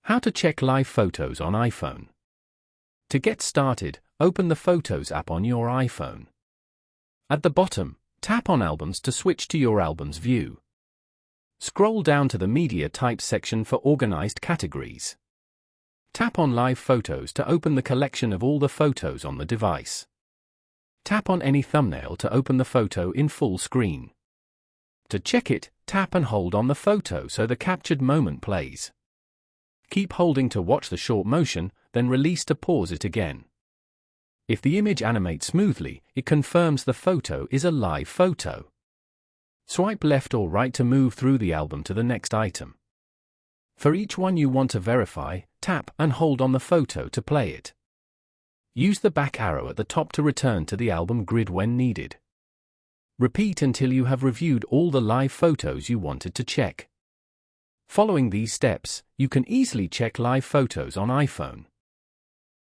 How to check live photos on iPhone. To get started, open the Photos app on your iPhone. At the bottom, tap on Albums to switch to your albums view. Scroll down to the Media Types section for organized categories. Tap on Live Photos to open the collection of all the photos on the device. Tap on any thumbnail to open the photo in full screen. To check it, tap and hold on the photo so the captured moment plays. Keep holding to watch the short motion, then release to pause it again. If the image animates smoothly, it confirms the photo is a live photo. Swipe left or right to move through the album to the next item. For each one you want to verify, tap and hold on the photo to play it. Use the back arrow at the top to return to the album grid when needed. Repeat until you have reviewed all the live photos you wanted to check. Following these steps, you can easily check live photos on iPhone.